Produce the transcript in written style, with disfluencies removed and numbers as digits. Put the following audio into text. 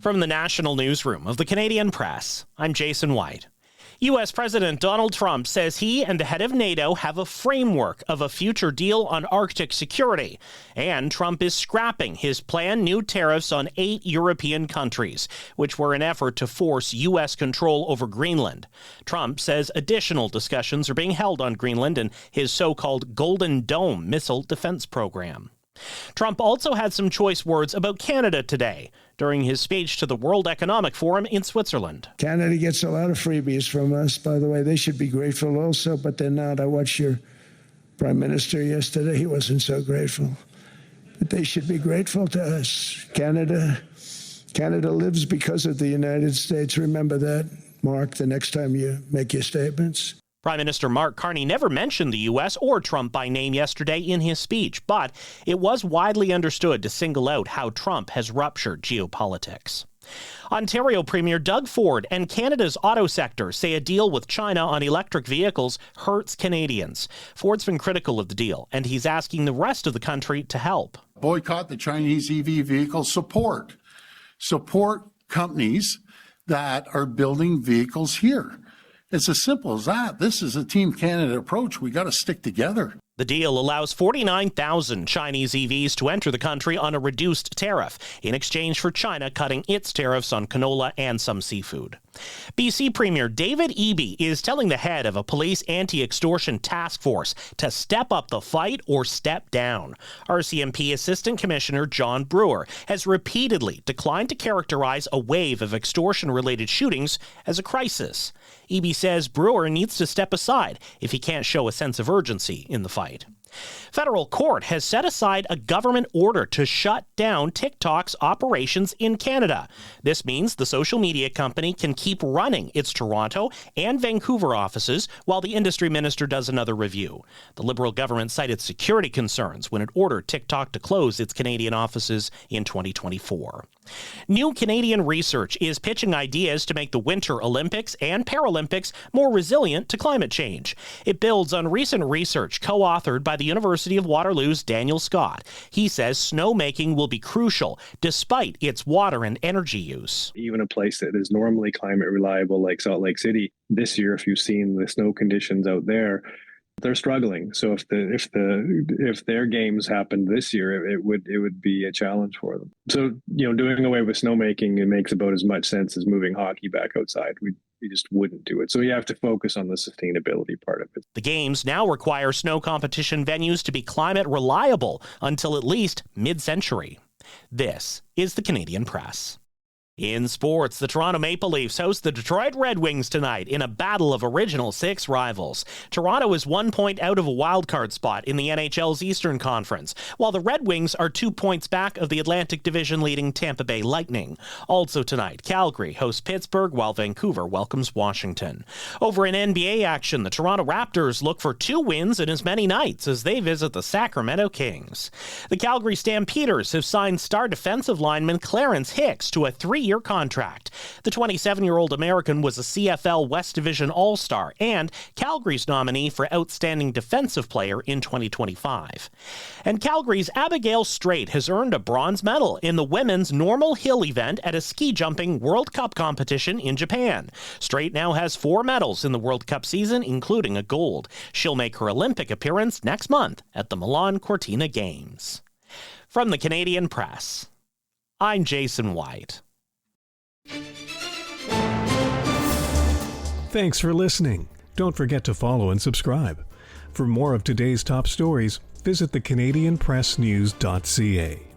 From the National Newsroom of the Canadian Press, I'm Jason White. U.S. President Donald Trump says he and the head of NATO have a framework of a future deal on Arctic security. And Trump is scrapping his planned new tariffs on 8 European countries, which were an effort to force U.S. control over Greenland. Trump says additional discussions are being held on Greenland and his so-called Golden Dome missile defense program. Trump also had some choice words about Canada today during his speech to the World Economic Forum in Switzerland. Canada gets a lot of freebies from us. By the way, they should be grateful also, but they're not. I watched your Prime Minister yesterday. He wasn't so grateful. But they should be grateful to us. Canada lives because of the United States. Remember that, Mark, the next time you make your statements. Prime Minister Mark Carney never mentioned the U.S. or Trump by name yesterday in his speech, but it was widely understood to single out how Trump has ruptured geopolitics. Ontario Premier Doug Ford and Canada's auto sector say a deal with China on electric vehicles hurts Canadians. Ford's been critical of the deal, and he's asking the rest of the country to help. Boycott the Chinese EV vehicles. Support companies that are building vehicles here. It's as simple as that. This is a Team Canada approach. We got to stick together. The deal allows 49,000 Chinese EVs to enter the country on a reduced tariff in exchange for China cutting its tariffs on canola and some seafood. BC Premier David Eby is telling the head of a police anti-extortion task force to step up the fight or step down. RCMP Assistant Commissioner John Brewer has repeatedly declined to characterize a wave of extortion-related shootings as a crisis. Eby says Brewer needs to step aside if he can't show a sense of urgency in the fight. Federal court has set aside a government order to shut down TikTok's operations in Canada. This means the social media company can keep running its Toronto and Vancouver offices while the industry minister does another review. The Liberal government cited security concerns when it ordered TikTok to close its Canadian offices in 2024. New Canadian research is pitching ideas to make the Winter Olympics and Paralympics more resilient to climate change. It builds on recent research co-authored by the University of Waterloo's Daniel Scott. He says snowmaking will be crucial despite its water and energy use. Even a place that is normally climate reliable like Salt Lake City, this year, if you've seen the snow conditions out there, they're struggling. So if their games happened this year, it would be a challenge for them. So, doing away with snowmaking, it makes about as much sense as moving hockey back outside. We just wouldn't do it. So you have to focus on the sustainability part of it. The games now require snow competition venues to be climate reliable until at least mid-century. This is the Canadian Press. In sports, the Toronto Maple Leafs host the Detroit Red Wings tonight in a battle of Original Six rivals. Toronto is 1 point out of a wildcard spot in the NHL's Eastern Conference, while the Red Wings are 2 points back of the Atlantic Division leading Tampa Bay Lightning. Also tonight, Calgary hosts Pittsburgh while Vancouver welcomes Washington. Over in NBA action, the Toronto Raptors look for 2 wins in as many nights as they visit the Sacramento Kings. The Calgary Stampeders have signed star defensive lineman Clarence Hicks to a 3-year contract. The 27-year-old American was a CFL West Division All-Star and Calgary's nominee for Outstanding Defensive Player in 2025. And Calgary's Abigail Strait has earned a bronze medal in the women's normal hill event at a ski jumping World Cup competition in Japan. Strait now has 4 medals in the World Cup season, including a gold. She'll make her Olympic appearance next month at the Milan Cortina Games. From the Canadian Press, I'm Jason White. Thanks for listening. Don't forget to follow and subscribe. For more of today's top stories, visit thecanadianpressnews.ca.